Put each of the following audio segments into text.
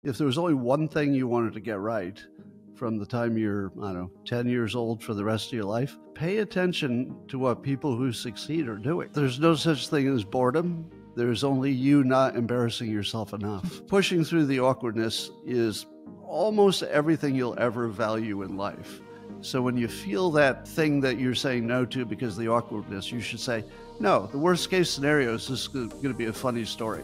If there was only one thing you wanted to get right from the time you're, 10 years old for the rest of your life, pay attention to what people who succeed are doing. There's no such thing as boredom. There's only you not embarrassing yourself enough. Pushing through the awkwardness is almost everything you'll ever value in life. So when you feel that thing that you're saying no to because of the awkwardness, you should say, no, the worst case scenario is this going to be a funny story.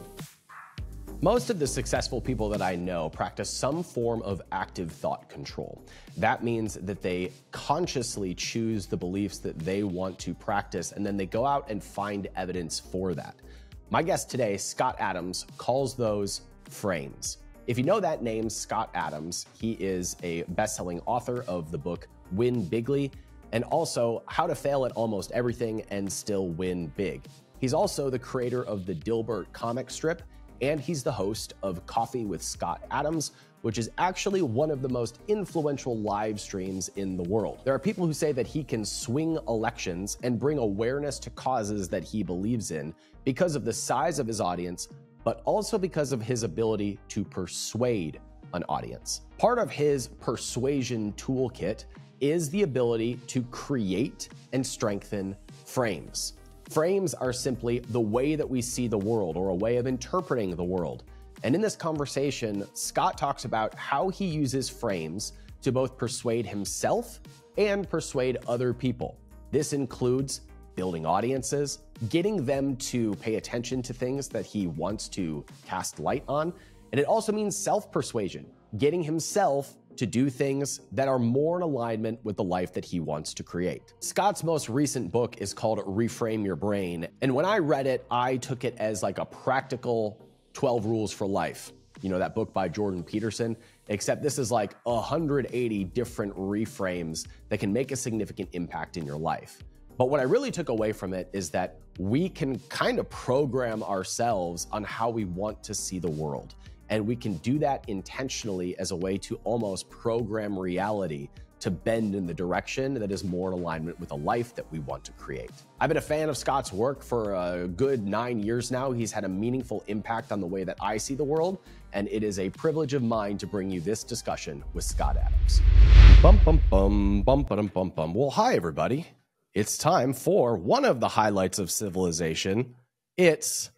Most of the successful people that I know practice some form of active thought control. That means that they consciously choose the beliefs that they want to practice, and then they go out and find evidence for that. My guest today, Scott Adams, calls those frames. If you know that name, Scott Adams, he is a best-selling author of the book Win Bigly, and also How to Fail at Almost Everything and Still Win Big. He's also the creator of the Dilbert comic strip, and he's the host of Coffee with Scott Adams, which is actually one of the most influential live streams in the world. There are people who say that he can swing elections and bring awareness to causes that he believes in because of the size of his audience, but also because of his ability to persuade an audience. Part of his persuasion toolkit is the ability to create and strengthen frames. Frames are simply the way that we see the world, or a way of interpreting the world. And in this conversation, Scott talks about how he uses frames to both persuade himself and persuade other people. This includes building audiences, getting them to pay attention to things that he wants to cast light on. And it also means self-persuasion, getting himself to do things that are more in alignment with the life that he wants to create. Scott's most recent book is called Reframe Your Brain. And when I read it, I took it as like a practical 12 rules for life. You know, that book by Jordan Peterson, except this is like 180 different reframes that can make a significant impact in your life. But what I really took away from it is that we can kind of program ourselves on how we want to see the world. And we can do that intentionally as a way to almost program reality to bend in the direction that is more in alignment with a life that we want to create. I've been a fan of Scott's work for a good 9 years now. He's had a meaningful impact on the way that I see the world, and it is a privilege of mine to bring you this discussion with Scott Adams. Bum, bum, bum, bum, bum, bum, bum. Well, hi, everybody. It's time for one of the highlights of civilization. It's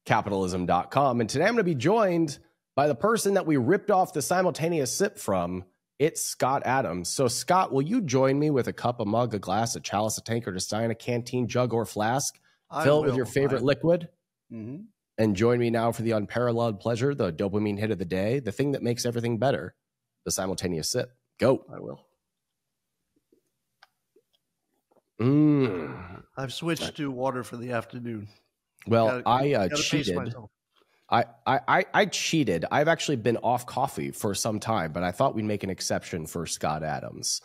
capitalism.com, and today I'm going to be joined by the person that we ripped off the simultaneous sip from. It's Scott Adams. So Scott, will you join me with a cup, a mug, a glass, a chalice, a tankard, a stein, a canteen, jug, or flask? Fill it with your favorite liquid. Mm-hmm. And join me now for the unparalleled pleasure, the dopamine hit of the day, the thing that makes everything better, the simultaneous sip. Go. I will. I've switched to water for the afternoon. Well, I cheated. I cheated. I've actually been off coffee for some time, but I thought we'd make an exception for Scott Adams.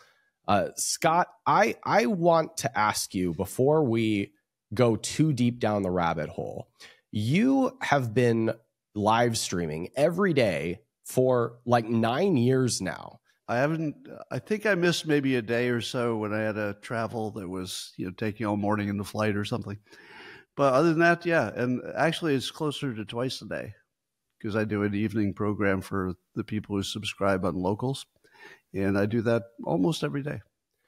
Scott, I want to ask you, before we go too deep down the rabbit hole, you have been live streaming every day for like 9 years now. I think I missed maybe a day or so when I had to travel that was, taking all morning in the flight or something. But other than that, yeah. And actually, it's closer to twice a day because I do an evening program for the people who subscribe on Locals. And I do that almost every day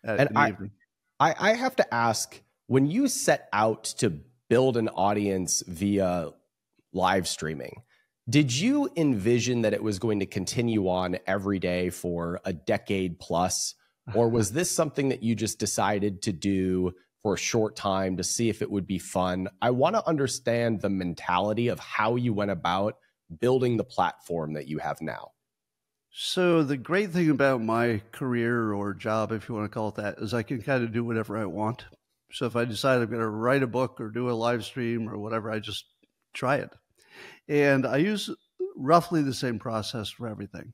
in the evening. I have to ask, when you set out to build an audience via live streaming, did you envision that it was going to continue on every day for a decade plus? Or was this something that you just decided to do for a short time to see if it would be fun? I want to understand the mentality of how you went about building the platform that you have now. So the great thing about my career or job, if you want to call it that, is I can kind of do whatever I want. So if I decide I'm going to write a book or do a live stream or whatever, I just try it. And I use roughly the same process for everything,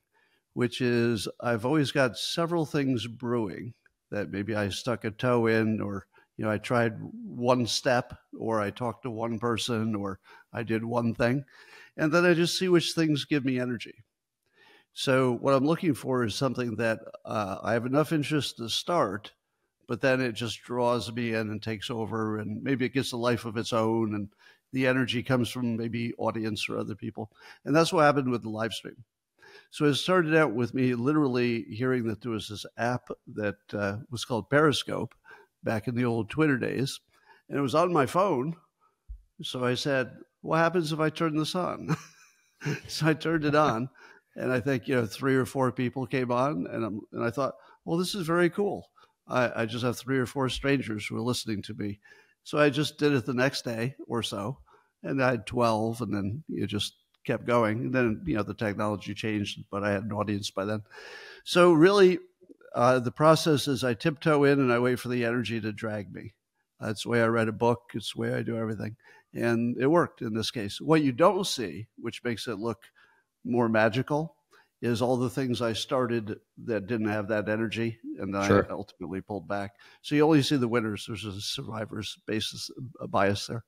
which is I've always got several things brewing that maybe I stuck a toe in, or I tried one step, or I talked to one person, or I did one thing, and then I just see which things give me energy. So what I'm looking for is something that I have enough interest to start, but then it just draws me in and takes over, and maybe it gets a life of its own, and the energy comes from maybe audience or other people. And that's what happened with the live stream. So it started out with me literally hearing that there was this app that was called Periscope back in the old Twitter days, and it was on my phone. So I said, what happens if I turn this on? So I turned it on, and I think, 3 or 4 people came on, and I thought, well, this is very cool. I just have 3 or 4 strangers who are listening to me. So I just did it the next day or so, and I had 12, and then you just kept going. And then, the technology changed, but I had an audience by then. So really, the process is I tiptoe in and I wait for the energy to drag me. That's the way I write a book. It's the way I do everything. And it worked in this case. What you don't see, which makes it look more magical, is all the things I started that didn't have that energy, and I ultimately pulled back. So you only see the winners. There's a survivor's bias there.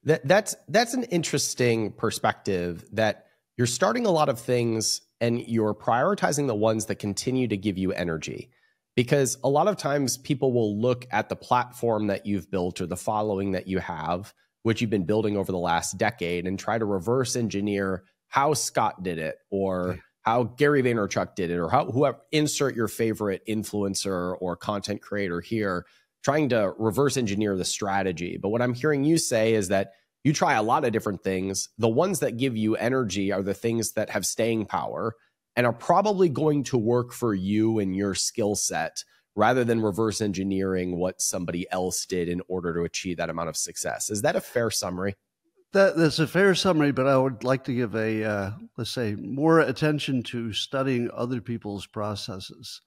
That's an interesting perspective, that you're starting a lot of things and you're prioritizing the ones that continue to give you energy. Because a lot of times people will look at the platform that you've built or the following that you have, which you've been building over the last decade, and try to reverse engineer how Scott did it, or how Gary Vaynerchuk did it, or how whoever, insert your favorite influencer or content creator here, trying to reverse engineer the strategy. But what I'm hearing you say is that you try a lot of different things. The ones that give you energy are the things that have staying power and are probably going to work for you and your skill set, rather than reverse engineering what somebody else did in order to achieve that amount of success. Is that a fair summary? That's a fair summary, but I would like to give let's say, more attention to studying other people's processes.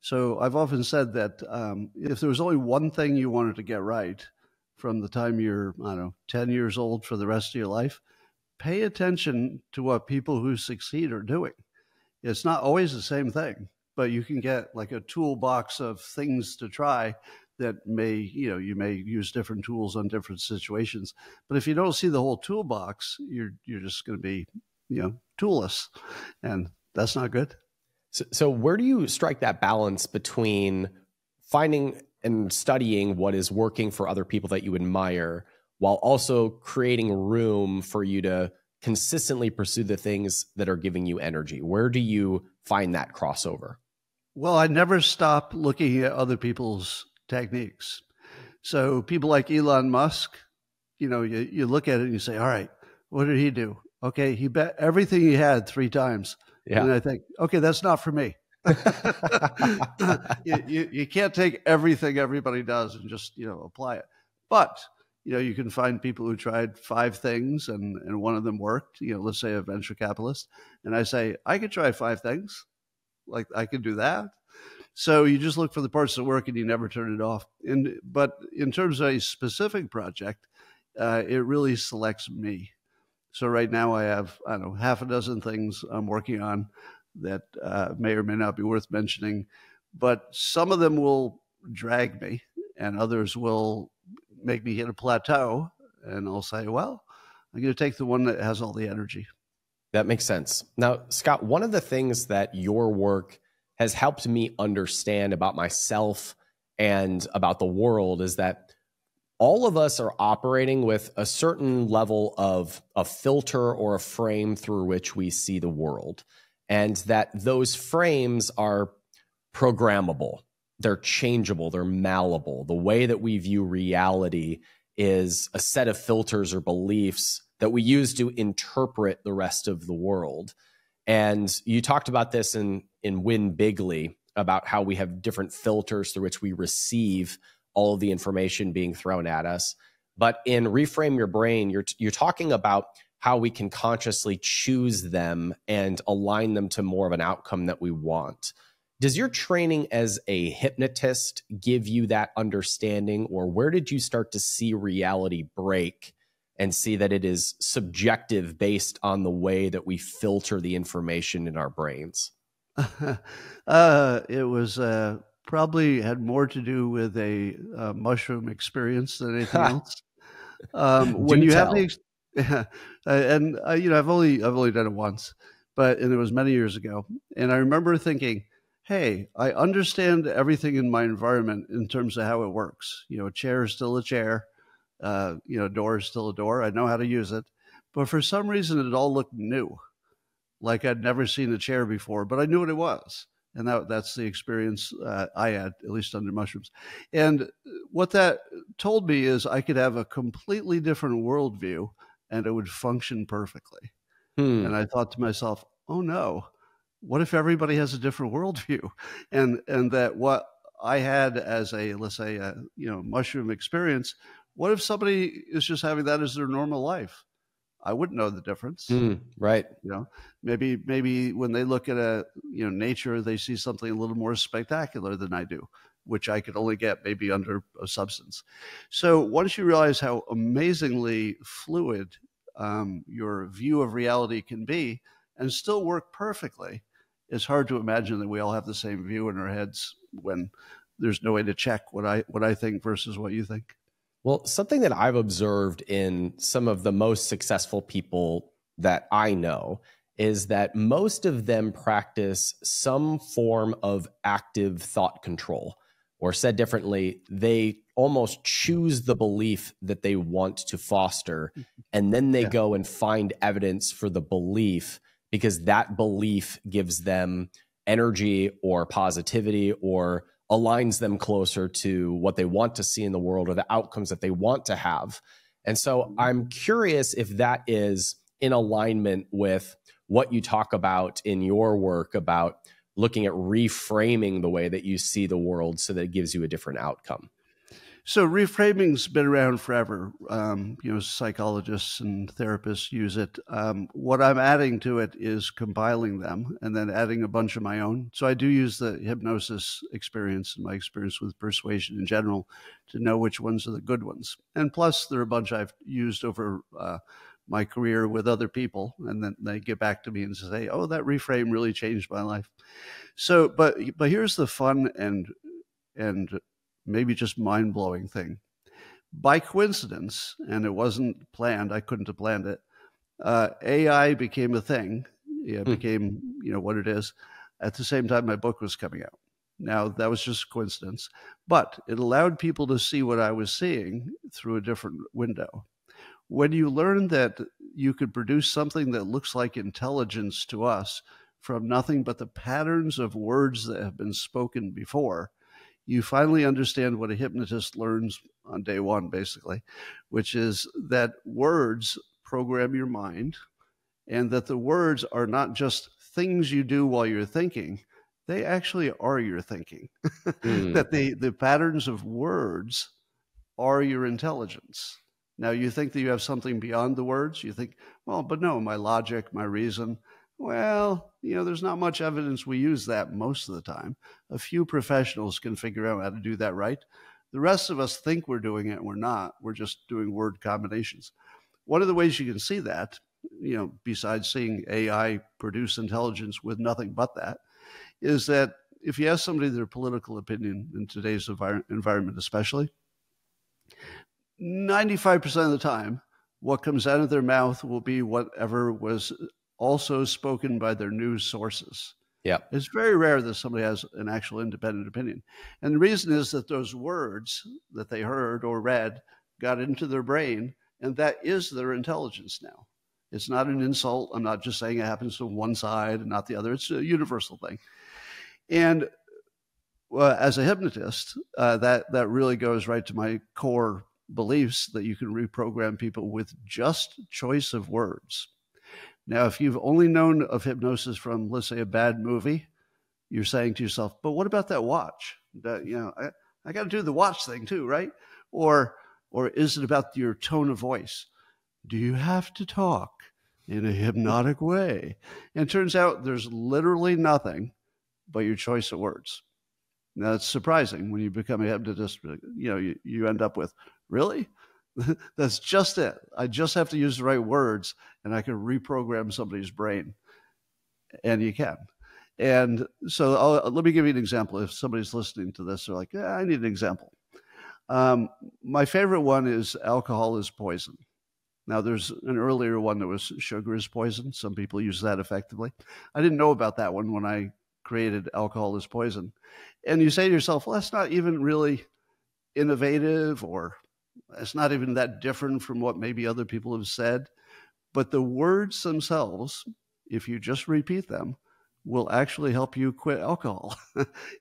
So I've often said that if there was only one thing you wanted to get right from the time you're, 10 years old for the rest of your life, pay attention to what people who succeed are doing. It's not always the same thing, but you can get like a toolbox of things to try that you may use different tools on different situations. But if you don't see the whole toolbox, you're just going to be, toolless, and that's not good. So where do you strike that balance between finding and studying what is working for other people that you admire, while also creating room for you to consistently pursue the things that are giving you energy? Where do you find that crossover? Well, I never stop looking at other people's techniques. So people like Elon Musk, you look at it and you say, all right, what did he do? Okay, he bet everything he had 3 times. Yeah. And I think, okay, that's not for me. you can't take everything everybody does and just, apply it. But, you can find people who tried 5 things and one of them worked, let's say a venture capitalist. And I say, I could try 5 things. Like I could do that. So you just look for the parts that work and you never turn it off. But in terms of a specific project, it really selects me. So right now I have, half a dozen things I'm working on that may or may not be worth mentioning, but some of them will drag me and others will make me hit a plateau, and I'll say, well, I'm going to take the one that has all the energy. That makes sense. Now, Scott, one of the things that your work has helped me understand about myself and about the world is that all of us are operating with a certain level of a filter or a frame through which we see the world, and that those frames are programmable. They're changeable. They're malleable. The way that we view reality is a set of filters or beliefs that we use to interpret the rest of the world. And you talked about this in Win Bigly, about how we have different filters through which we receive all of the information being thrown at us. But in Reframe Your Brain, you're talking about how we can consciously choose them and align them to more of an outcome that we want. Does your training as a hypnotist give you that understanding, or where did you start to see reality break and see that it is subjective based on the way that we filter the information in our brains? It was probably had more to do with a mushroom experience than anything else. When you have the, and I've only done it once, and it was many years ago, and I remember thinking, hey, I understand everything in my environment in terms of how it works. A chair is still a chair. A door is still a door. I know how to use it. But for some reason, it all looked new. like I'd never seen a chair before, but I knew what it was. And that's the experience I had, at least under mushrooms. And what that told me is I could have a completely different worldview and it would function perfectly. And I thought to myself, oh no, what if everybody has a different worldview? And that what I had as a, let's say, mushroom experience, what if somebody is just having that as their normal life? I wouldn't know the difference. Right. Maybe when they look at nature, they see something a little more spectacular than I do, which I could only get maybe under a substance. So once you realize how amazingly fluid your view of reality can be and still work perfectly, it's hard to imagine that we all have the same view in our heads when there's no way to check what I think versus what you think. Well, something that I've observed in some of the most successful people that I know is that most of them practice some form of active thought control. Or said differently, they almost choose the belief that they want to foster, and then they go and find evidence for the belief, because that belief gives them energy or positivity or aligns them closer to what they want to see in the world or the outcomes that they want to have. And so I'm curious if that is in alignment with what you talk about in your work about looking at reframing the way that you see the world so that it gives you a different outcome. So reframing's been around forever. Psychologists and therapists use it. What I'm adding to it is compiling them and then adding a bunch of my own. So I do use the hypnosis experience and my experience with persuasion in general to know which ones are the good ones. And plus, there are a bunch I've used over my career with other people, and then they get back to me and say, "Oh, that reframe really changed my life." So, but here's the fun and maybe just mind-blowing thing. By coincidence, and it wasn't planned, I couldn't have planned it, AI became a thing. It became, what it is. At the same time, my book was coming out. Now, that was just coincidence, but it allowed people to see what I was seeing through a different window. When you learn that you could produce something that looks like intelligence to us from nothing but the patterns of words that have been spoken before, you finally understand what a hypnotist learns on day one, basically, which is that words program your mind and that the words are not just things you do while you're thinking, they actually are your thinking. That the patterns of words are your intelligence. Now, you think that you have something beyond the words. You think, well, but no, my logic, my reason. Well, there's not much evidence we use that most of the time. A few professionals can figure out how to do that right. The rest of us think we're doing it, and we're not. We're just doing word combinations. One of the ways you can see that, besides seeing AI produce intelligence with nothing but that, is that if you ask somebody their political opinion in today's environment especially, 95% of the time, what comes out of their mouth will be whatever was also spoken by their news sources. Yeah. It's very rare that somebody has an actual independent opinion. And the reason is that those words that they heard or read got into their brain, and that is their intelligence now. It's not an insult. I'm not just saying it happens to one side and not the other. It's a universal thing. And as a hypnotist, that really goes right to my core beliefs that you can reprogram people with just choice of words. Now, if you've only known of hypnosis from, let's say, a bad movie, you're saying to yourself, but what about that watch? I got to do the watch thing too, right? Or is it about your tone of voice? Do you have to talk in a hypnotic way? And it turns out there's literally nothing but your choice of words. Now, it's surprising when you become a hypnotist, you end up with, really? That's just it. I just have to use the right words and I can reprogram somebody's brain. And you can. And so let me give you an example. If somebody's listening to this, they're like, yeah, I need an example. My favorite one is alcohol is poison. Now, there's an earlier one that was sugar is poison. Some people use that effectively. I didn't know about that one when I created alcohol is poison. And you say to yourself, well, that's not even really innovative, or it's not even that different from what maybe other people have said. But the words themselves, if you just repeat them, will actually help you quit alcohol.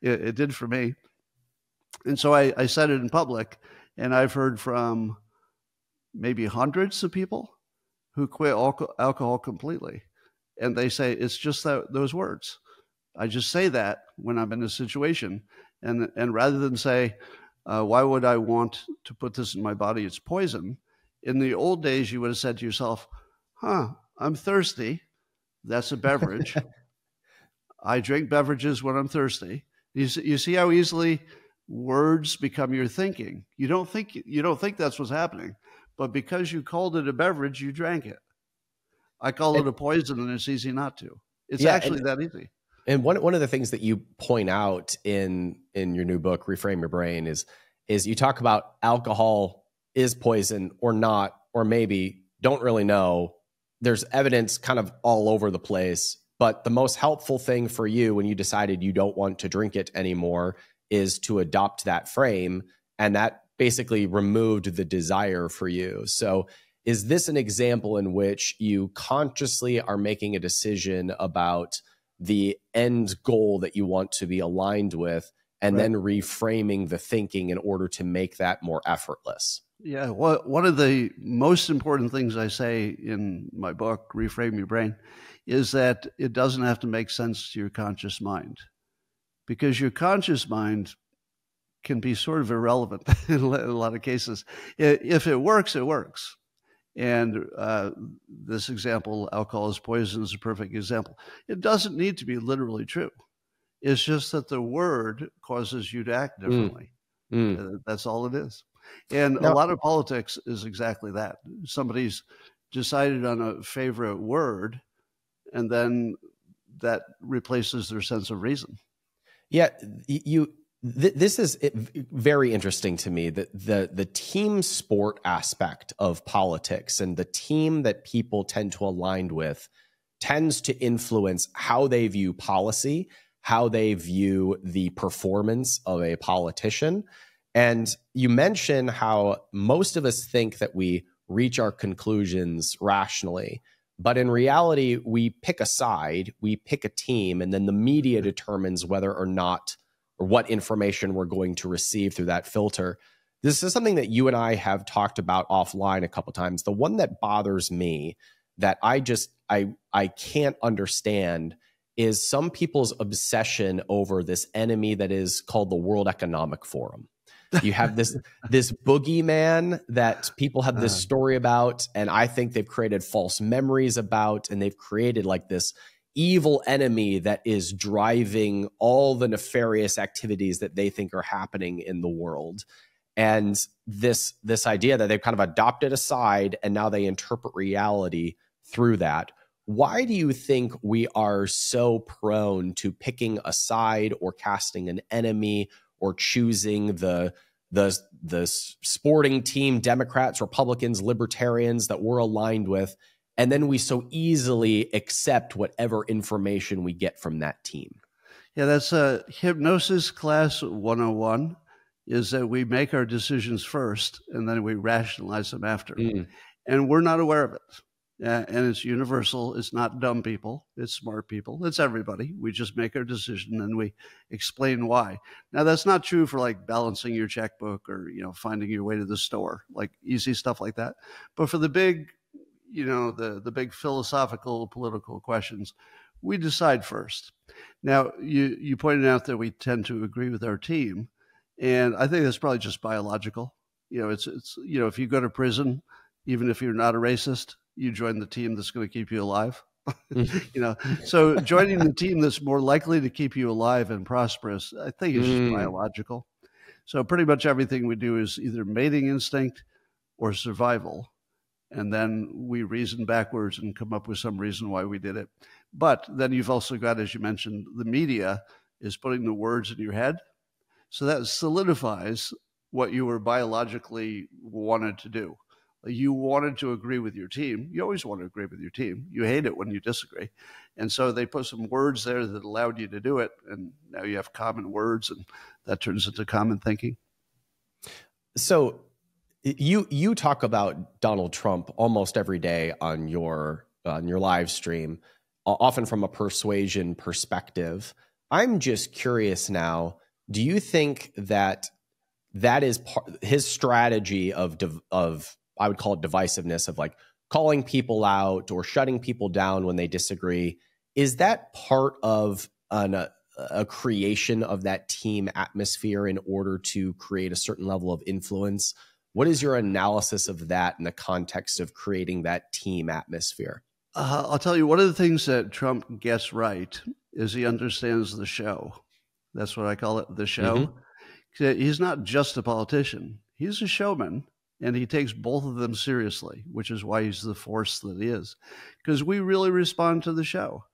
It did for me. And so I said it in public, and I've heard from maybe hundreds of people who quit alcohol completely. And they say it's just those words. I just say that when I'm in a situation. And rather than say, why would I want to put this in my body? It's poison. In the old days, you would have said to yourself, I'm thirsty. That's a beverage. I drink beverages when I'm thirsty. You see how easily words become your thinking. You don't think that's what's happening, but because you called it a beverage, you drank it. I call it a poison, and it's easy not to. It's actually that easy. And one of the things that you point out in your new book, Reframe Your Brain, is you talk about alcohol is poison or not, or maybe don't really know. There's evidence kind of all over the place, but the most helpful thing for you when you decided you don't want to drink it anymore is to adopt that frame, and that basically removed the desire for you. So is this an example in which you consciously are making a decision about the end goal that you want to be aligned with, and then reframing the thinking in order to make that more effortless? Yeah, well, one of the most important things I say in my book, Reframe Your Brain, is that it doesn't have to make sense to your conscious mind, because your conscious mind can be sort of irrelevant in a lot of cases. If it works, it works. And this example, alcohol is poison, is a perfect example. It doesn't need to be literally true. It's just that the word causes you to act differently. That's all it is. And a lot of politics is exactly that. Somebody's decided on a favorite word, and then that replaces their sense of reason. Yeah, this is very interesting to me, that the team sport aspect of politics and the team that people tend to align with tends to influence how they view policy, how they view the performance of a politician. And you mention how most of us think that we reach our conclusions rationally, but in reality, we pick a side, we pick a team, and then the media determines whether or not, or what information we're going to receive through that filter. This is something that you and I have talked about offline a couple times. The one that bothers me, that I can't understand, is some people's obsession over this enemy that is called the World Economic Forum. You have this boogeyman that people have this story about, and I think they've created false memories about, and they've created like this evil enemy that is driving all the nefarious activities that they think are happening in the world. And this idea that they've kind of adopted a side, and now they interpret reality through that. Why do you think we are so prone to picking a side or casting an enemy or choosing the sporting team, Democrats, Republicans, Libertarians that we're aligned with, and then we so easily accept whatever information we get from that team? Yeah, that's a hypnosis class 101, is that we make our decisions first and then we rationalize them after. And we're not aware of it. And it's universal. It's not dumb people. It's smart people. It's everybody. We just make our decision and we explain why. Now, that's not true for like balancing your checkbook or, finding your way to the store, like easy stuff like that. But for the big, the big philosophical, political questions, we decide first. Now, you pointed out that we tend to agree with our team. And I think that's probably just biological. It's if you go to prison, even if you're not a racist, you join the team that's going to keep you alive. So joining the team that's more likely to keep you alive and prosperous, I think is just biological. So pretty much everything we do is either mating instinct or survival. And then we reason backwards and come up with some reason why we did it. But then you've also got, as you mentioned, the media is putting the words in your head. So that solidifies what you were biologically wanted to do. You wanted to agree with your team. You always want to agree with your team. You hate it when you disagree. And so they put some words there that allowed you to do it. And now you have common words, and that turns into common thinking. So you talk about Donald Trump almost every day on your live stream. often from a persuasion perspective. I'm just curious now, do you think that is his strategy of I would call it divisiveness, of like calling people out or shutting people down when they disagree? Is that part of a creation of that team atmosphere in order to create a certain level of influence? What is your analysis of that in the context of creating that team atmosphere? I'll tell you, one of the things that Trump gets right is he understands the show. That's what I call it, the show. He's not just a politician. He's a showman, and he takes both of them seriously, which is why he's the force that he is, because we really respond to the show.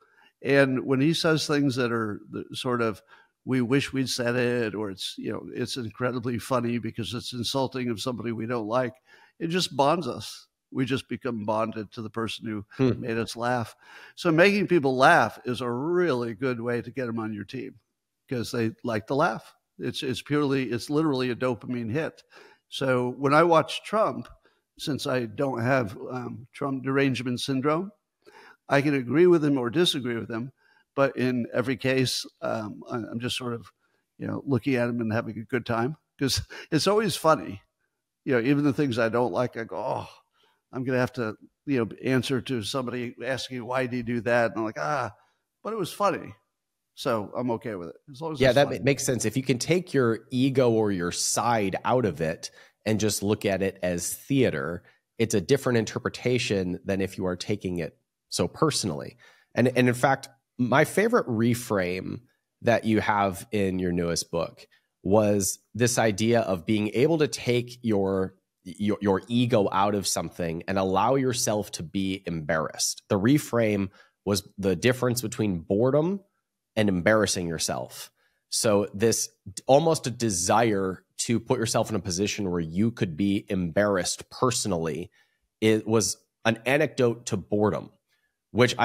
And when he says things that are sort of, we wish we'd said it, or it's, it's incredibly funny because it's insulting of somebody we don't like, it just bonds us. We just become bonded to the person who made us laugh. So making people laugh is a really good way to get them on your team, because they like to laugh. It's literally a dopamine hit. So when I watch Trump, since I don't have Trump derangement syndrome, I can agree with him or disagree with him. But in every case, I'm just sort of, looking at him and having a good time, because it's always funny. Even the things I don't like, I go, oh, I'm going to have to, answer to somebody asking, why did he do that? And I'm like, but it was funny. So I'm okay with it. As long as that makes sense. If you can take your ego or your side out of it and just look at it as theater, it's a different interpretation than if you are taking it so personally. And in fact, my favorite reframe that you have in your newest book was this idea of being able to take your ego out of something and allow yourself to be embarrassed. The reframe was the difference between boredom and embarrassing yourself. So this almost a desire to put yourself in a position where you could be embarrassed personally, it was an anecdote to boredom, which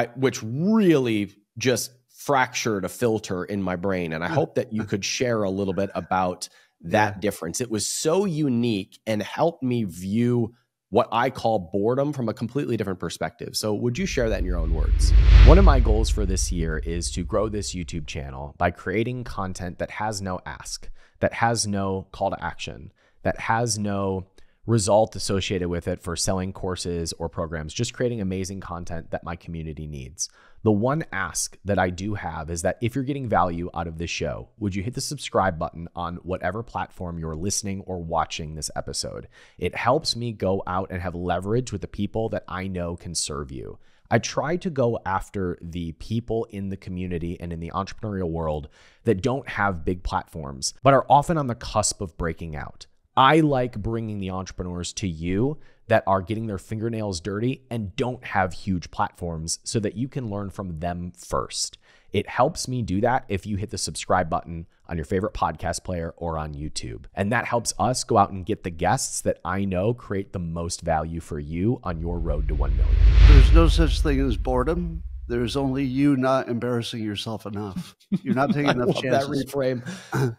really just fractured a filter in my brain. And I hope that you could share a little bit about that difference. It was so unique and helped me view what I call boredom from a completely different perspective. So would you share that in your own words? One of my goals for this year is to grow this YouTube channel by creating content that has no ask, that has no call to action, that has no result associated with it for selling courses or programs, just creating amazing content that my community needs. The one ask that I do have is that if you're getting value out of this show, would you hit the subscribe button on whatever platform you're listening or watching this episode? It helps me go out and have leverage with the people that I know can serve you. I try to go after the people in the community and in the entrepreneurial world that don't have big platforms, but are often on the cusp of breaking out. I like bringing the entrepreneurs to you that are getting their fingernails dirty and don't have huge platforms so that you can learn from them first. It helps me do that if you hit the subscribe button on your favorite podcast player or on YouTube. And that helps us go out and get the guests that I know create the most value for you on your road to 1 million. There's no such thing as boredom. There's only you not embarrassing yourself enough. You're not taking enough chances. That reframe.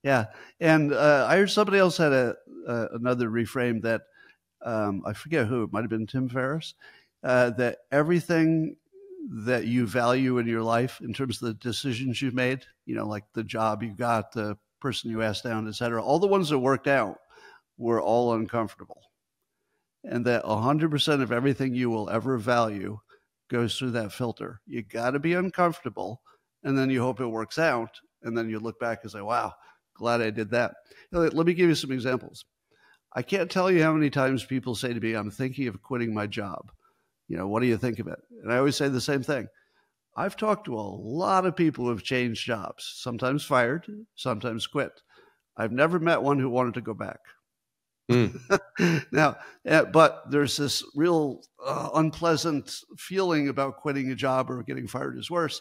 Yeah. And I heard somebody else had another reframe that I forget who, it might have been Tim Ferriss, that everything that you value in your life in terms of the decisions you've made, like the job you got, the person you asked down, et cetera, all the ones that worked out were all uncomfortable. And that 100% of everything you will ever value goes through that filter. You got to be uncomfortable, and then you hope it works out. And then you look back and say, wow, glad I did that. Let me give you some examples. I can't tell you how many times people say to me, I'm thinking of quitting my job. What do you think of it? And I always say the same thing. I've talked to a lot of people who have changed jobs, sometimes fired, sometimes quit. I've never met one who wanted to go back. Now, but there's this real unpleasant feeling about quitting a job or getting fired is worse.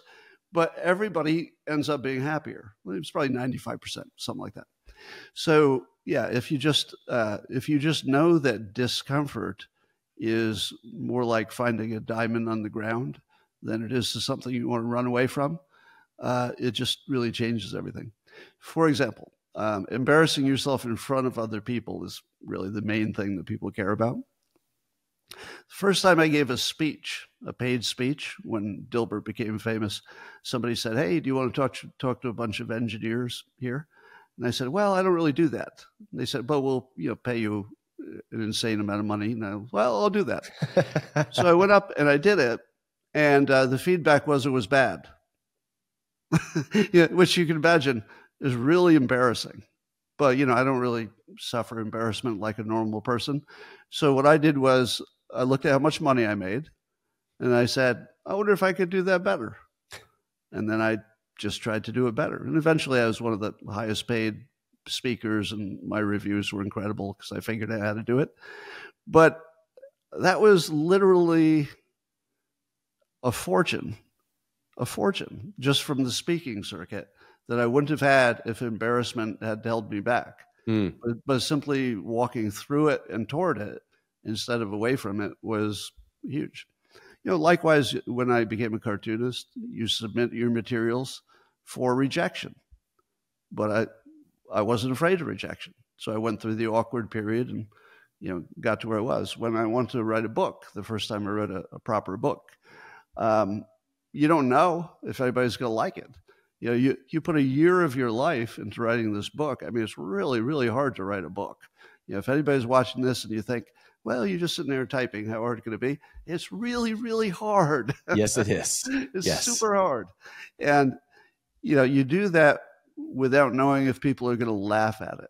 But everybody ends up being happier. It's probably 95%, something like that. So yeah, if you just know that discomfort is more like finding a diamond on the ground than it is to something you want to run away from, it just really changes everything. For example, embarrassing yourself in front of other people is really the main thing that people care about. First time I gave a speech, a paid speech, when Dilbert became famous, somebody said, "Hey, do you want to talk to a bunch of engineers here?" And I said, "Well, I don't really do that." And they said, "But we'll pay you an insane amount of money." And I, well, I'll do that. So I went up and I did it, and the feedback was it was bad, which you can imagine is really embarrassing. But I don't really suffer embarrassment like a normal person. So what I did was I looked at how much money I made, and I said, I wonder if I could do that better. And then I just tried to do it better. And eventually I was one of the highest paid speakers, and my reviews were incredible because I figured out how to do it. But that was literally a fortune just from the speaking circuit that I wouldn't have had if embarrassment had held me back. But simply walking through it and toward it instead of away from it was huge. Likewise, when I became a cartoonist, you submit your materials for rejection. But I wasn't afraid of rejection. So I went through the awkward period and, got to where I was. When I wanted to write a book, the first time I wrote a proper book, you don't know if anybody's going to like it. You put a year of your life into writing this book. I mean, it's really, really hard to write a book. If anybody's watching this and you think, well, you're just sitting there typing, how hard can it be? It's really, really hard. Yes, it is. It's super hard. And, you do that without knowing if people are going to laugh at it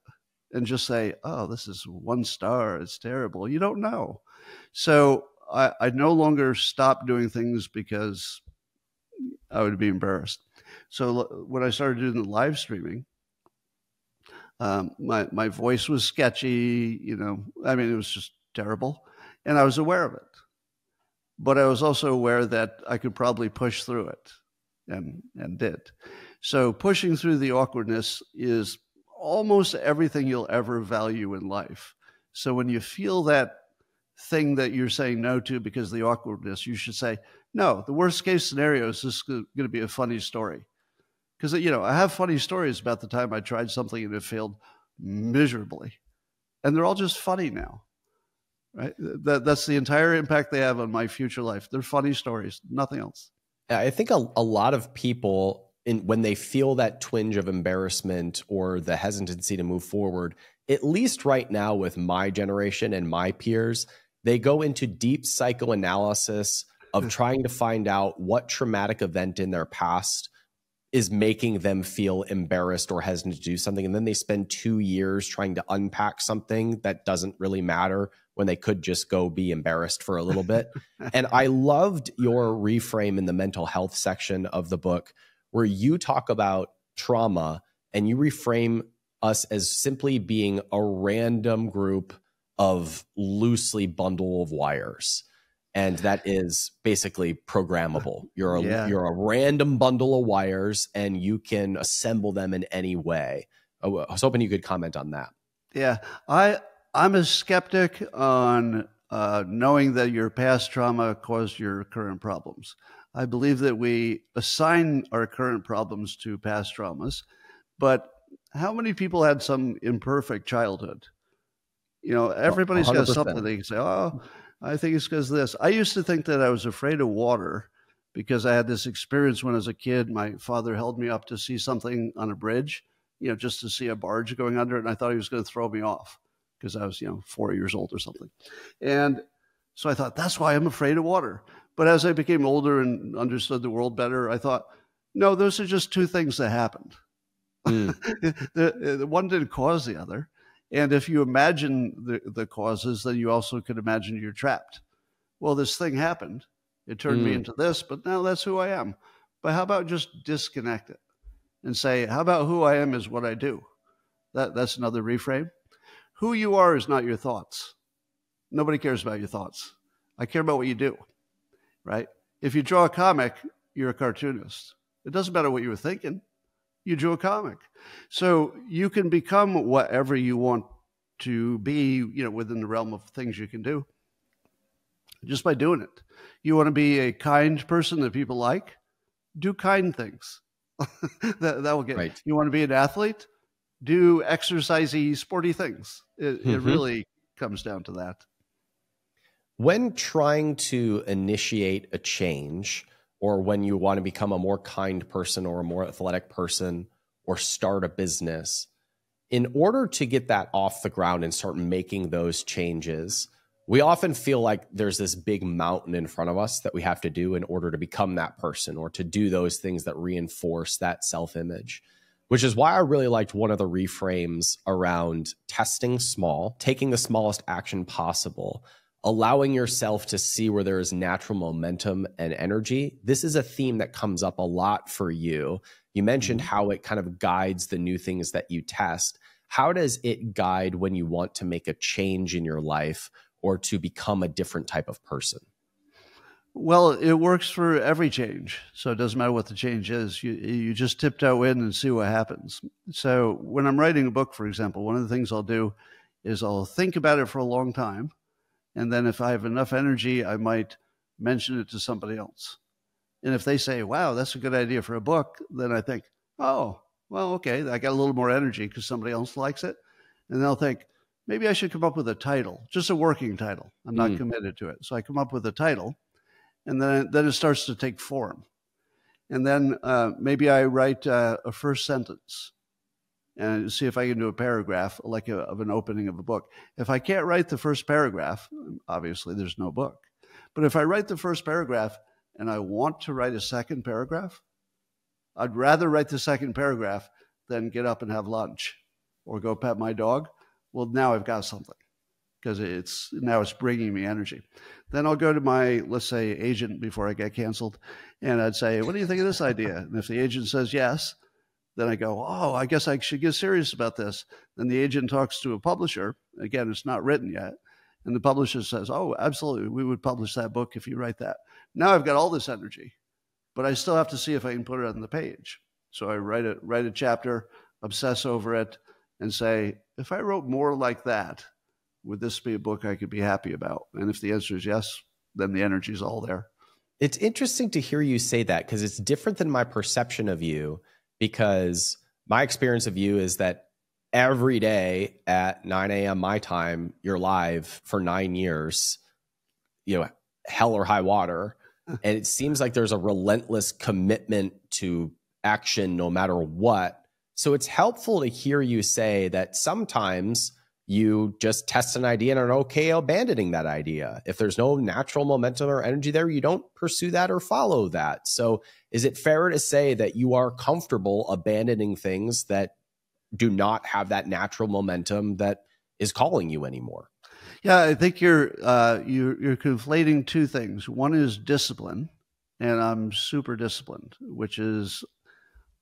and just say, oh, this is 1 star. It's terrible. You don't know. So I no longer stop doing things because I would be embarrassed. So when I started doing the live streaming, my voice was sketchy, I mean, it was just terrible. And I was aware of it. But I was also aware that I could probably push through it and did. So pushing through the awkwardness is almost everything you'll ever value in life. So when you feel that thing that you're saying no to because of the awkwardness, you should say, no, the worst case scenario is this going to be a funny story. Because, I have funny stories about the time I tried something and it failed miserably. And they're all just funny now, right? That's the entire impact they have on my future life. They're funny stories, nothing else. I think a lot of people, when they feel that twinge of embarrassment or the hesitancy to move forward, at least right now with my generation and my peers, they go into deep psychoanalysis of trying to find out what traumatic event in their past is making them feel embarrassed or hesitant to do something. And then they spend 2 years trying to unpack something that doesn't really matter when they could just go be embarrassed for a little bit. And I loved your reframe in the mental health section of the book, where you talk about trauma and you reframe us as simply being a random group of loosely bundle of wires. And that is basically programmable. You're a random bundle of wires and you can assemble them in any way. I was hoping you could comment on that. Yeah, I'm a skeptic on knowing that your past trauma caused your current problems. I believe that we assign our current problems to past traumas, but how many people had some imperfect childhood? Everybody's 100%. Got something they can say, oh, I think it's because of this. I used to think that I was afraid of water because I had this experience when I was a kid. My father held me up to see something on a bridge, just to see a barge going under it. And I thought he was going to throw me off because I was, 4 years old or something. And so I thought, that's why I'm afraid of water. But as I became older and understood the world better, I thought, no, those are just two things that happened. The one didn't cause the other. And if you imagine the causes, then you also could imagine you're trapped. Well, this thing happened. It turned me into this, but now that's who I am. But how about just disconnect it and say, how about who I am is what I do? That's another reframe. Who you are is not your thoughts. Nobody cares about your thoughts. I care about what you do, right? If you draw a comic, you're a cartoonist. It doesn't matter what you were thinking. You drew a comic. So you can become whatever you want to be, within the realm of things you can do just by doing it. You want to be a kind person that people like? Do kind things. that will get right. You want to be an athlete? Do exercisey, sporty things. It really comes down to that. When trying to initiate a change, or when you want to become a more kind person or a more athletic person or start a business, in order to get that off the ground and start making those changes, we often feel like there's this big mountain in front of us that we have to do in order to become that person or to do those things that reinforce that self-image, which is why I really liked one of the reframes around testing small, taking the smallest action possible, allowing yourself to see where there is natural momentum and energy. This is a theme that comes up a lot for you. You mentioned how it kind of guides the new things that you test. How does it guide when you want to make a change in your life or to become a different type of person? Well, it works for every change. So it doesn't matter what the change is. You just tiptoe in and see what happens. So when I'm writing a book, for example, one of the things I'll do is I'll think about it for a long time. And then if I have enough energy, I might mention it to somebody else. And if they say, wow, that's a good idea for a book, then I think, oh, well, okay, I got a little more energy because somebody else likes it. And they'll think, maybe I should come up with a title, just a working title. I'm not committed to it. So I come up with a title, and then it starts to take form. And then maybe I write a first sentence and see if I can do a paragraph like of an opening of a book. If I can't write the first paragraph, obviously there's no book. But if I write the first paragraph and I want to write a second paragraph, I'd rather write the second paragraph than get up and have lunch or go pet my dog. Well, now I've got something because it's bringing me energy. Then I'll go to my, let's say, agent before I get canceled, and I'd say, what do you think of this idea? And if the agent says yes, then I go, oh, I guess I should get serious about this. Then the agent talks to a publisher. Again, it's not written yet. And the publisher says, oh, absolutely, we would publish that book if you write that. Now I've got all this energy, but I still have to see if I can put it on the page. So I write a chapter, obsess over it, and say, if I wrote more like that, would this be a book I could be happy about? And if the answer is yes, then the energy is all there. It's interesting to hear you say that because it's different than my perception of you, because my experience of you is that every day at 9 a.m. my time, you're live for 9 years, hell or high water. And it seems like there's a relentless commitment to action no matter what. So it's helpful to hear you say that sometimes you just test an idea and are okay abandoning that idea. If there's no natural momentum or energy there, you don't pursue that or follow that. So is it fair to say that you are comfortable abandoning things that do not have that natural momentum that is calling you anymore? Yeah, I think you're conflating two things. One is discipline, and I'm super disciplined, which is,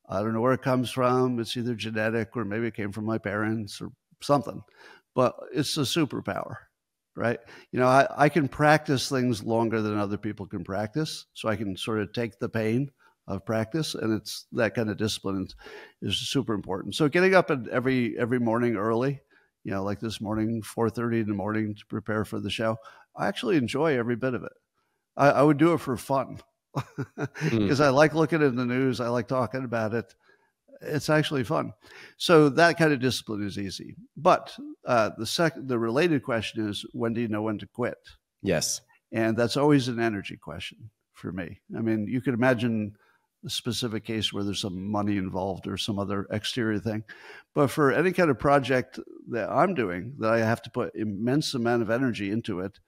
I don't know where it comes from. It's either genetic or maybe it came from my parents or something, but it's a superpower, right? I can practice things longer than other people can practice. So I can sort of take the pain of practice, and it's that kind of discipline is super important. So getting up every morning early, like this morning, 4:30 in the morning to prepare for the show, I actually enjoy every bit of it. I would do it for fun because I like looking at the news. I like talking about it. It's actually fun. So that kind of discipline is easy. But the related question is, when do you know when to quit? Yes. And that's always an energy question for me. I mean, you could imagine a specific case where there's some money involved or some other exterior thing. But for any kind of project that I'm doing that I have to put immense amount of energy into it,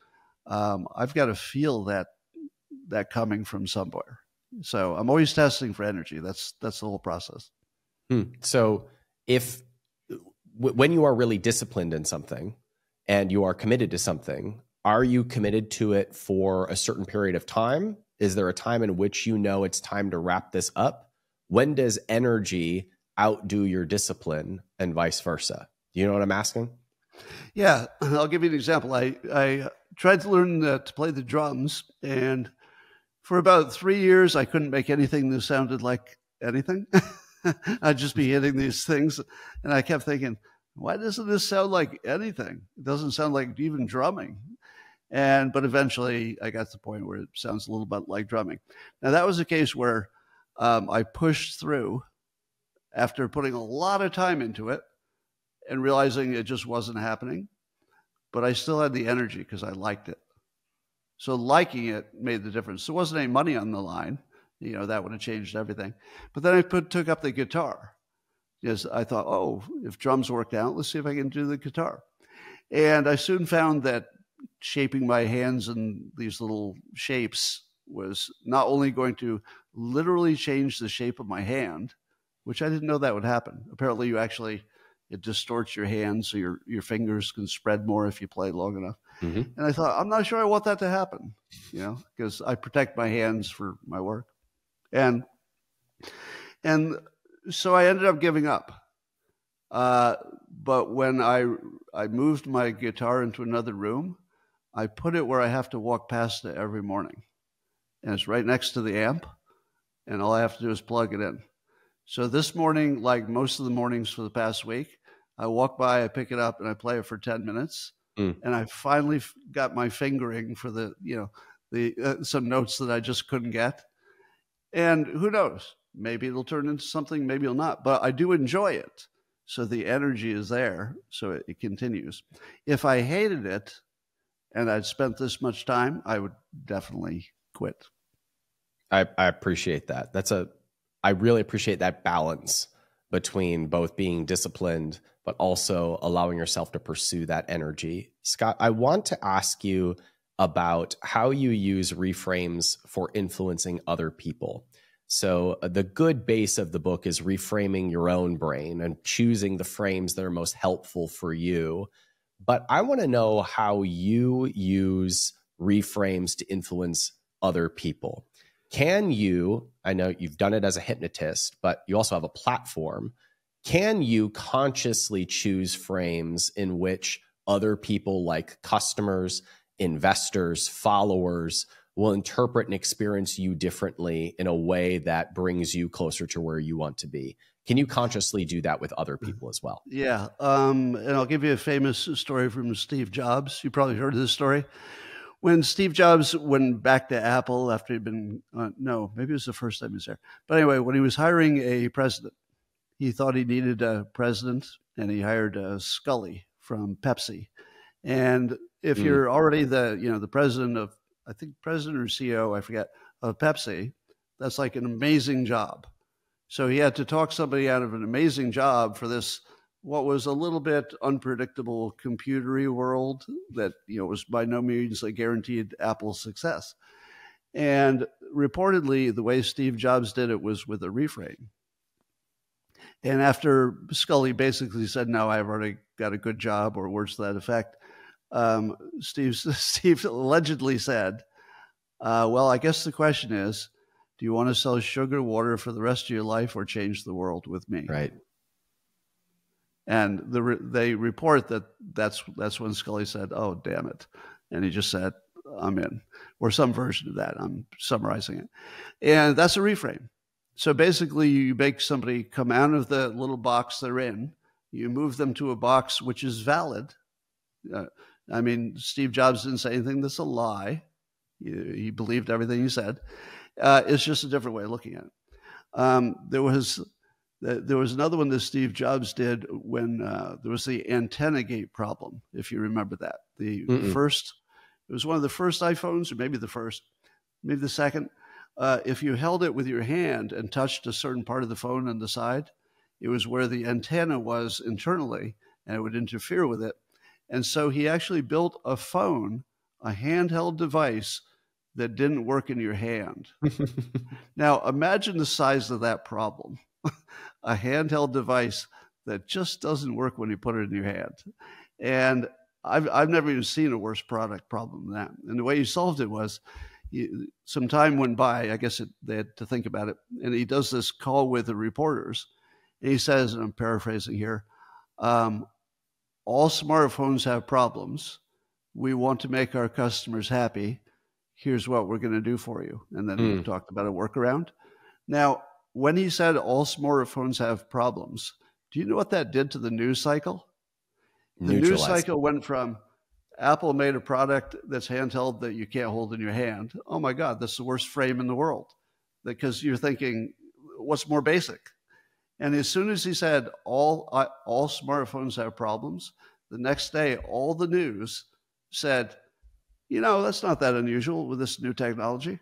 I've got to feel that coming from somewhere. So I'm always testing for energy. That's the whole process. So when you are really disciplined in something and you are committed to something, are you committed to it for a certain period of time? Is there a time in which it's time to wrap this up? When does energy outdo your discipline and vice versa? Do you know what I'm asking? Yeah, I'll give you an example. I tried to learn to play the drums, and for about 3 years, I couldn't make anything that sounded like anything. I'd just be hitting these things, and I kept thinking, why doesn't this sound like anything? It doesn't sound like even drumming. But eventually I got to the point where it sounds a little bit like drumming. Now that was a case where I pushed through after putting a lot of time into it and realizing it just wasn't happening, but I still had the energy because I liked it. So liking it made the difference. There wasn't any money on the line. That would have changed everything. But then I took up the guitar. Because I thought, oh, if drums worked out, let's see if I can do the guitar. And I soon found that shaping my hands in these little shapes was not only going to literally change the shape of my hand, which I didn't know that would happen. Apparently, it distorts your hand so your fingers can spread more if you play long enough. And I thought, I'm not sure I want that to happen, because I protect my hands for my work. And so I ended up giving up. But when I moved my guitar into another room, I put it where I have to walk past it every morning. And it's right next to the amp. And all I have to do is plug it in. So this morning, like most of the mornings for the past week, I walk by, I pick it up, and I play it for 10 minutes. And I finally got my fingering for some notes that I just couldn't get. And who knows? Maybe it'll turn into something, maybe it'll not. But I do enjoy it. So the energy is there, so it continues. If I hated it and I'd spent this much time, I would definitely quit. I appreciate that. I really appreciate that balance between both being disciplined, but also allowing yourself to pursue that energy. Scott, I want to ask you about how you use reframes for influencing other people. So the good base of the book is reframing your own brain and choosing the frames that are most helpful for you. But I want to know how you use reframes to influence other people. Can you, I know you've done it as a hypnotist, but you also have a platform. Can you consciously choose frames in which other people like customers, investors, followers will interpret and experience you differently in a way that brings you closer to where you want to be? Can you consciously do that with other people as well? Yeah. And I'll give you a famous story from Steve Jobs. You probably heard of this story. When Steve Jobs went back to Apple after he'd been, no, maybe it was the first time he was there. But anyway, when he was hiring a president, he thought he needed a president, and he hired Scully from Pepsi. And if you're already the president of, I think president or CEO, I forget, of Pepsi, that's like an amazing job. So he had to talk somebody out of an amazing job for this, what was a little bit unpredictable computery world that, was by no means a guaranteed Apple success. And reportedly, the way Steve Jobs did it was with a reframe. And after Scully basically said, no, I've already got a good job, or words to that effect, Steve allegedly said, well, I guess the question is, do you want to sell sugar water for the rest of your life or change the world with me? Right. And they report that's when Scully said, oh, damn it. And he just said, I'm in, or some version of that. I'm summarizing it. And that's a reframe. So basically, you make somebody come out of the little box they're in, you move them to a box which is valid. I mean, Steve Jobs didn't say anything that's a lie. He believed everything he said. It's just a different way of looking at it. There was another one that Steve Jobs did when there was the antenna gate problem, if you remember that. It was one of the first iPhones, or maybe the second. If you held it with your hand and touched a certain part of the phone on the side, it was where the antenna was internally, and it would interfere with it. And so he actually built a phone, a handheld device that didn't work in your hand. Now, imagine the size of that problem. A handheld device that just doesn't work when you put it in your hand. And I've never even seen a worse product problem than that. And the way he solved it was, some time went by, I guess they had to think about it, and he does this call with the reporters. And he says, and I'm paraphrasing here, all smartphones have problems. We want to make our customers happy. Here's what we're going to do for you. And then he talked about a workaround. Now, when he said all smartphones have problems, do you know what that did to the news cycle? The news cycle went from Apple made a product that's handheld that you can't hold in your hand. Oh my God, that's the worst frame in the world. Because you're thinking, what's more basic? And as soon as he said all smartphones have problems, the next day all the news said That's not that unusual with this new technology.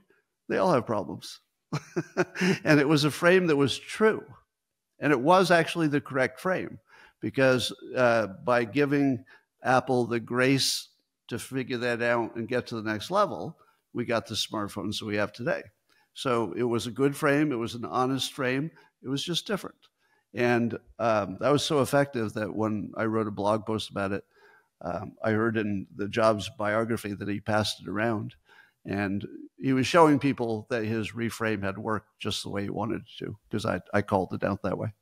They all have problems. And it was a frame that was true. And it was actually the correct frame, because by giving Apple the grace to figure that out and get to the next level, we got the smartphones that we have today. So it was a good frame. It was an honest frame. It was just different. And that was so effective that when I wrote a blog post about it, I heard in the Jobs biography that he passed it around. And he was showing people that his reframe had worked just the way he wanted it to, because I called it out that way.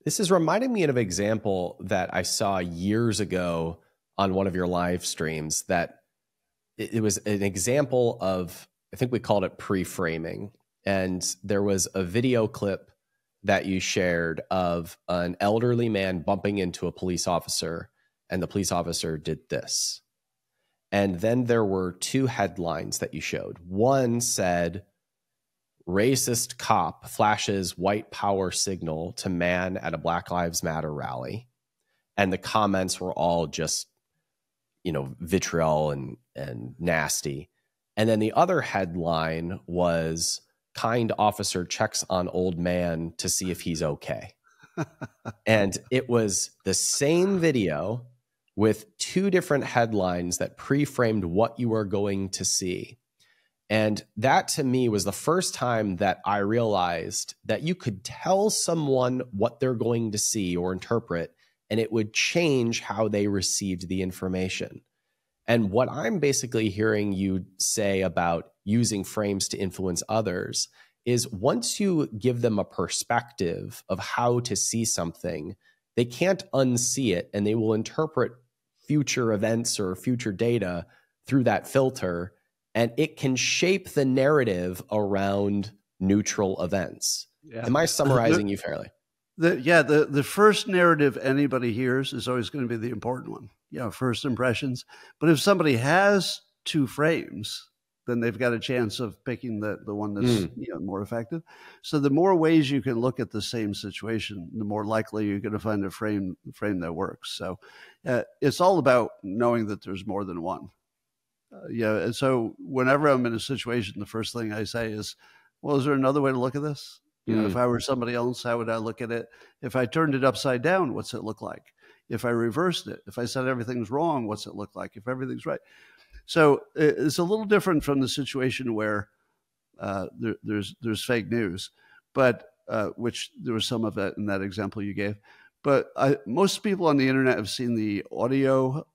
This is reminding me of an example that I saw years ago on one of your live streams, that it was an example of, I think we called it pre-framing. And there was a video clip that you shared of an elderly man bumping into a police officer, and the police officer did this. And then there were two headlines that you showed. One said, "Racist cop flashes white power signal to man at a Black Lives Matter rally." And the comments were all just, vitriol and nasty. And then the other headline was, "Kind officer checks on old man to see if he's okay." And it was the same video with two different headlines that pre-framed what you were going to see. And that to me was the first time that I realized that you could tell someone what they're going to see or interpret, and it would change how they received the information. And what I'm basically hearing you say about using frames to influence others is, once you give them a perspective of how to see something, they can't unsee it, and they will interpret future events or future data through that filter, and it can shape the narrative around neutral events. Yeah. Am I summarizing you fairly? The first narrative anybody hears is always going to be the important one, first impressions. But if somebody has two frames, then they've got a chance of picking the one that's more effective. So the more ways you can look at the same situation, the more likely you're going to find a frame that works. So it's all about knowing that there's more than one. And so whenever I'm in a situation, the first thing I say is, well, is there another way to look at this? If I were somebody else, how would I look at it? If I turned it upside down, what's it look like? If I reversed it, if I said everything's wrong, what's it look like? If everything's right? So it's a little different from the situation where there's fake news, but which there was some of that in that example you gave. But most people on the internet have seen the audio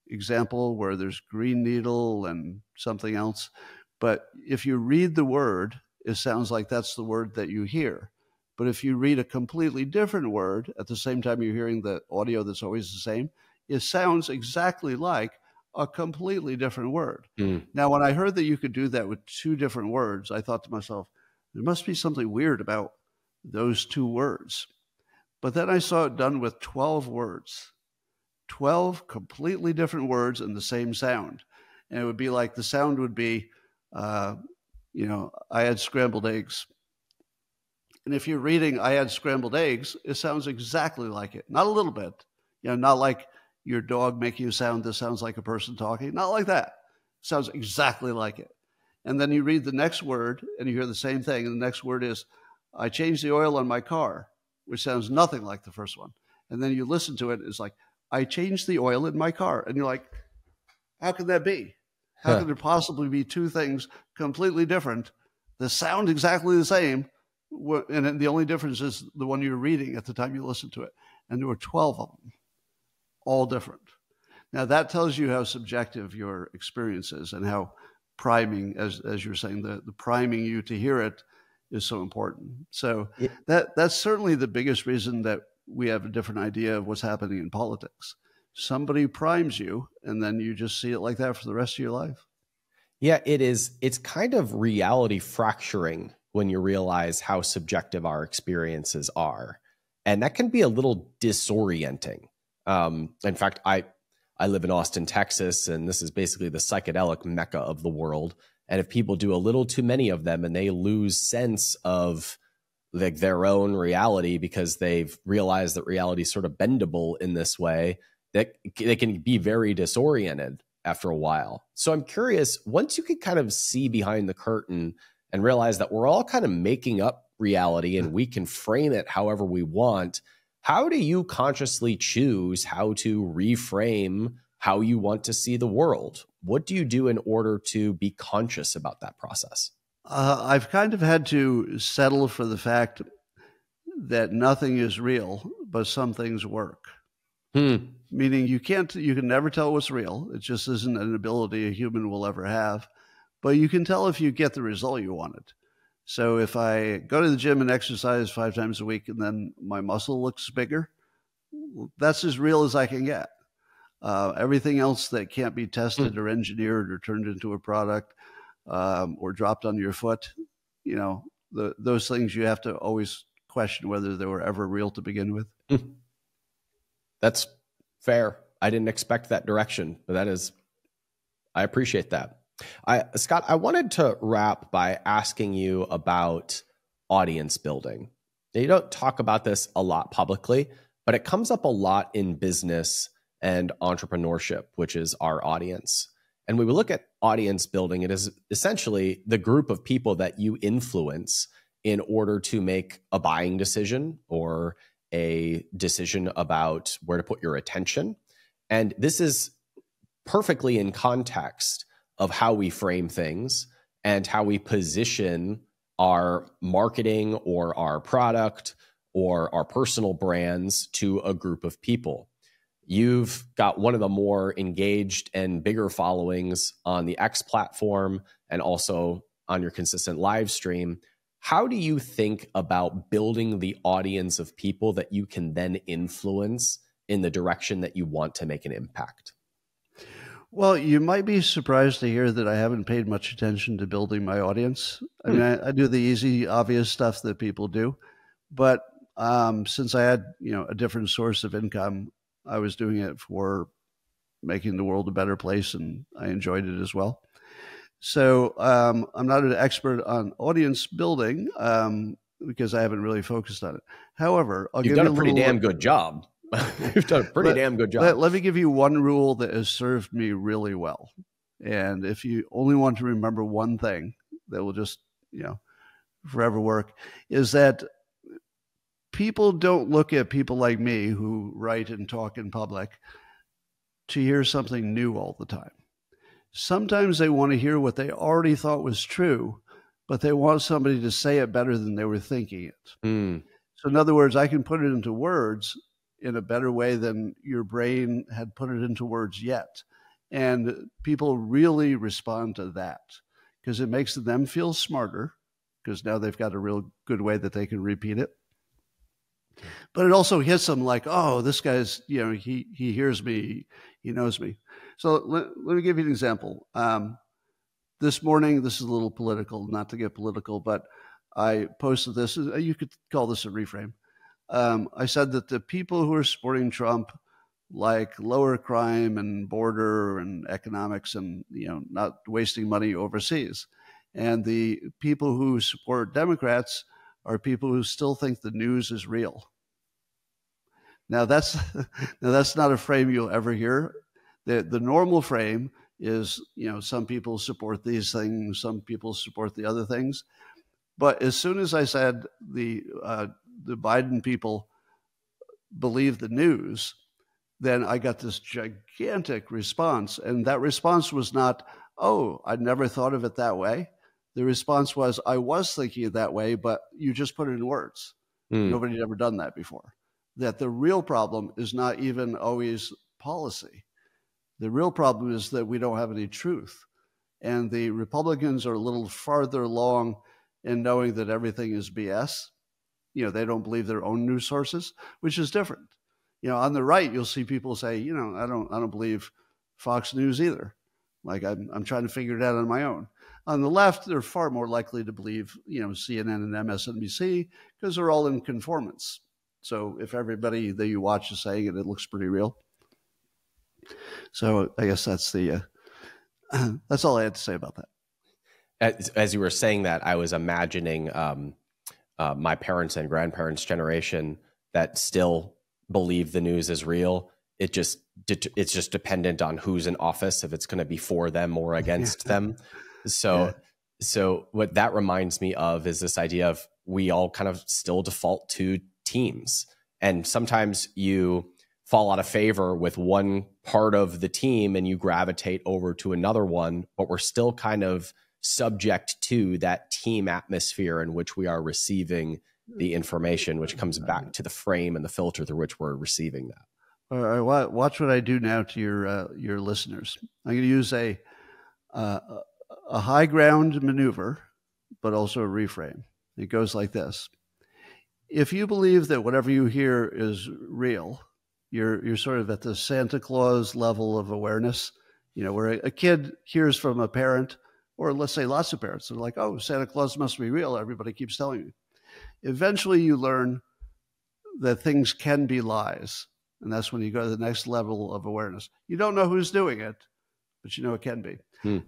example where there's green needle and something else. But if you read the word, it sounds like that's the word that you hear. But if you read a completely different word at the same time you're hearing the audio that's always the same, it sounds exactly like a completely different word. Now, when I heard that you could do that with two different words, I thought to myself, there must be something weird about those two words. But then I saw it done with 12 words, 12 completely different words and the same sound. And it would be like, the sound would be, I had scrambled eggs. And if you're reading, I had scrambled eggs, it sounds exactly like it. Not a little bit, not like your dog making a sound that sounds like a person talking. Not like that. It sounds exactly like it. And then you read the next word and you hear the same thing. And the next word is, I changed the oil on my car, which sounds nothing like the first one. And then you listen to it, it's like, I changed the oil in my car. And you're like, how can that be? How can there possibly be two things completely different that sound exactly the same? And the only difference is the one you're reading at the time you listen to it. And there were 12 of them, all different. Now that tells you how subjective your experience is and how priming, as you're saying, the priming you to hear it is so important. So that's certainly the biggest reason that we have a different idea of what's happening in politics. Somebody primes you and then you just see it like that for the rest of your life. Yeah, it is. It's kind of reality fracturing when you realize how subjective our experiences are. And that can be a little disorienting. In fact, I live in Austin, Texas, and this is basically the psychedelic mecca of the world. And if people do a little too many of them and they lose sense of like their own reality because they've realized that reality is sort of bendable in this way, that they can be very disoriented. after a while. So I'm curious, once you could kind of see behind the curtain and realize that we're all kind of making up reality and we can frame it however we want, how do you consciously choose how to reframe how you want to see the world? What do you do in order to be conscious about that process? I've kind of had to settle for the fact that nothing is real, but some things work. Meaning you can never tell what's real. It just isn't an ability a human will ever have. But you can tell if you get the result you wanted. So if I go to the gym and exercise 5 times a week and then my muscle looks bigger, that's as real as I can get. Everything else that can't be tested or engineered or turned into a product or dropped on your foot, those things you have to always question whether they were ever real to begin with. That's fair. I didn't expect that direction, but I appreciate that. Scott, I wanted to wrap by asking you about audience building. Now, you don't talk about this a lot publicly, but it comes up a lot in business and entrepreneurship, which is our audience. And when we look at audience building, it is essentially the group of people that you influence in order to make a buying decision or a decision about where to put your attention. And this is perfectly in context of how we frame things and how we position our marketing or our product or our personal brands to a group of people. You've got one of the more engaged and bigger followings on the X platform and also on your consistent live stream. How do you think about building the audience of people that you can then influence in the direction that you want to make an impact? Well, you might be surprised to hear that I haven't paid much attention to building my audience. I mean, I do the easy, obvious stuff that people do. But since I had, a different source of income, I was doing it for making the world a better place, and I enjoyed it as well. So I'm not an expert on audience building because I haven't really focused on it. However, You've done a pretty damn good job. You've done a pretty damn good job. Let me give you one rule that has served me really well. And if you only want to remember one thing that will just, forever work, is that people don't look at people like me who write and talk in public to hear something new all the time. Sometimes they want to hear what they already thought was true, but they want somebody to say it better than they were thinking it. So in other words, I can put it into words in a better way than your brain had put it into words yet. And people really respond to that because it makes them feel smarter because now they've got a real good way that they can repeat it. But it also hits them like, oh, this guy's, he hears me, he knows me. So let me give you an example. This morning, this is a little political, not to get political, but I posted this. You could call this a reframe. I said that the people who are supporting Trump like lower crime and border and economics and, not wasting money overseas. And the people who support Democrats are people who still think the news is real. Now that's not a frame you'll ever hear. The normal frame is, some people support these things, some people support the other things. But as soon as I said the Biden people believe the news, then I got this gigantic response. And that response was not, oh, I'd never thought of it that way. The response was, I was thinking it that way, but you just put it in words. Nobody had ever done that before. That the real problem is not even always policy. The real problem is that we don't have any truth. And the Republicans are a little farther along in knowing that everything is BS. They don't believe their own news sources, which is different. On the right, you'll see people say, I don't believe Fox News either. Like I'm trying to figure it out on my own. On the left, they're far more likely to believe, CNN and MSNBC because they're all in conformance. So if everybody that you watch is saying it, it looks pretty real. So I guess that's that's all I had to say about that. As you were saying that, I was imagining my parents' and grandparents' generation that still believe the news is real it's just dependent on who's in office, if it's going to be for them or against them. So what that reminds me of is this idea of we all kind of still default to teams. And sometimes you fall out of favor with one part of the team and you gravitate over to another one, but we're still kind of subject to that team atmosphere in which we are receiving the information, which comes back to the frame and the filter through which we're receiving that. All right, watch what I do now to your listeners. I'm going to use a high ground maneuver, but also a reframe. It goes like this. If you believe that whatever you hear is real, you're sort of at the Santa Claus level of awareness, where a kid hears from a parent, or let's say lots of parents, they're like, oh, Santa Claus must be real. Everybody keeps telling me. Eventually you learn that things can be lies. And that's when you go to the next level of awareness. You don't know who's doing it, but you know it can be.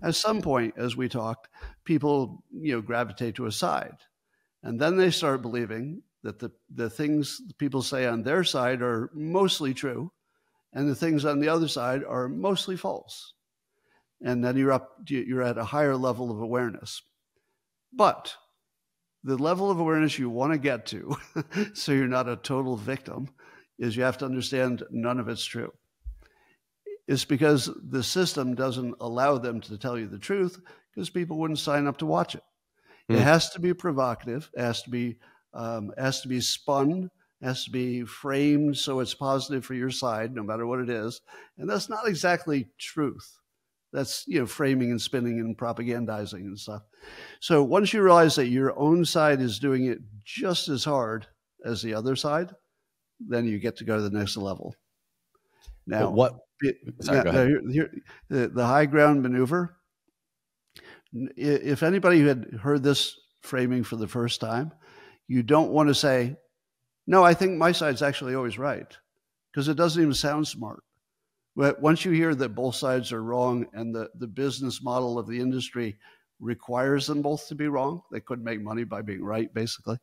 At some point, as we talked, people gravitate to a side. And then they start believing that the things people say on their side are mostly true, and the things on the other side are mostly false. And then you're at a higher level of awareness. But the level of awareness you want to get to, so you're not a total victim, is you have to understand none of it's true. It's because the system doesn't allow them to tell you the truth, because people wouldn't sign up to watch it. It has to be provocative, it has to be spun, has to be framed so it's positive for your side, no matter what it is. And that's not exactly truth. That's framing and spinning and propagandizing and stuff. So once you realize that your own side is doing it just as hard as the other side, then you get to go to the next level. Now, the high ground maneuver. If anybody had heard this framing for the first time, you don't want to say, no, I think my side's actually always right, because it doesn't even sound smart. But once you hear that both sides are wrong and the business model of the industry requires them both to be wrong, they couldn't make money by being right, basically,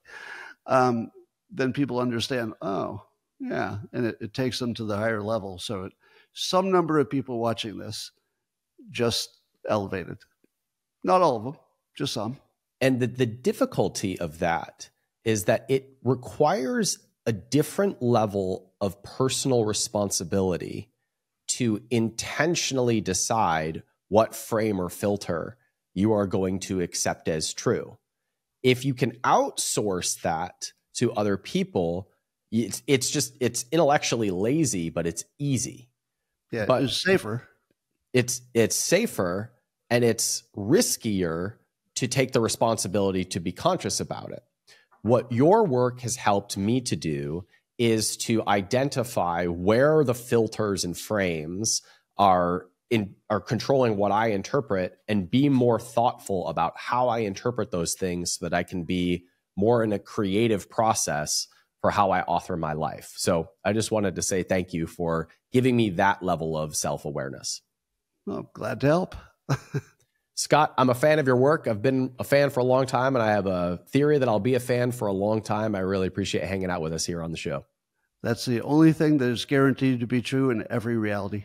then people understand, oh, yeah, and it takes them to the higher level. So some number of people watching this just elevated. Not all of them, just some. And the difficulty of that is that it requires a different level of personal responsibility to intentionally decide what frame or filter you are going to accept as true. If you can outsource that to other people, it's intellectually lazy, but it's easy. Yeah, but it's safer. It's safer, and it's riskier to take the responsibility to be conscious about it. What your work has helped me to do is to identify where the filters and frames are controlling what I interpret, and be more thoughtful about how I interpret those things so that I can be more in a creative process for how I author my life. So I just wanted to say thank you for giving me that level of self-awareness. Well, glad to help. Scott, I'm a fan of your work. I've been a fan for a long time, and I have a theory that I'll be a fan for a long time. I really appreciate hanging out with us here on the show. That's the only thing that is guaranteed to be true in every reality.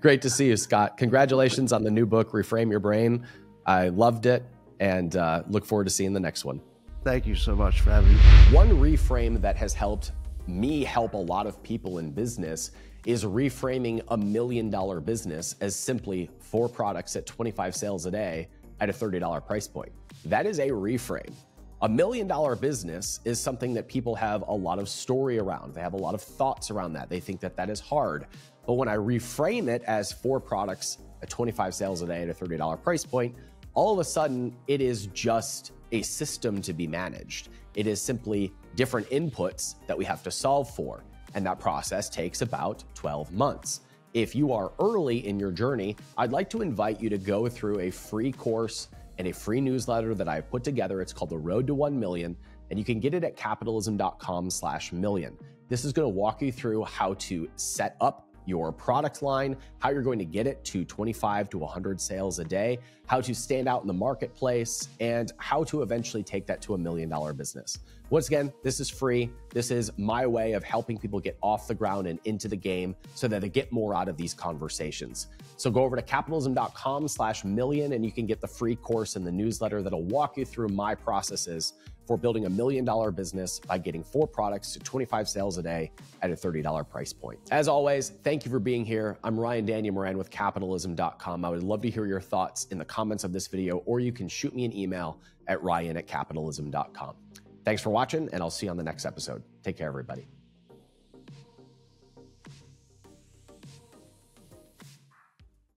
Great to see you, Scott. Congratulations on the new book, Reframe Your Brain. I loved it, and look forward to seeing the next one. Thank you so much for having me. One reframe that has helped me help a lot of people in business is reframing $1 million business as simply 4 products at 25 sales a day at a $30 price point. That is a reframe. $1 million business is something that people have a lot of story around. They have a lot of thoughts around that. They think that that is hard. But when I reframe it as 4 products at 25 sales a day at a $30 price point, all of a sudden it is just a system to be managed. It is simply different inputs that we have to solve for. And that process takes about 12 months. If you are early in your journey, I'd like to invite you to go through a free course and a free newsletter that I've put together. It's called The Road to 1 Million, and you can get it at capitalism.com/million. This is going to walk you through how to set up your product line, how you're going to get it to 25 to 100 sales a day, how to stand out in the marketplace, and how to eventually take that to $1 million business. Once again, this is free. This is my way of helping people get off the ground and into the game so that they get more out of these conversations. So go over to capitalism.com/million and you can get the free course and the newsletter that'll walk you through my processes for building $1 million business by getting 4 products to 25 sales a day at a $30 price point. As always, thank you for being here. I'm Ryan Daniel Moran with capitalism.com. I would love to hear your thoughts in the comments of this video, or you can shoot me an email at ryan@capitalism.com. Thanks for watching, and I'll see you on the next episode. Take care, everybody.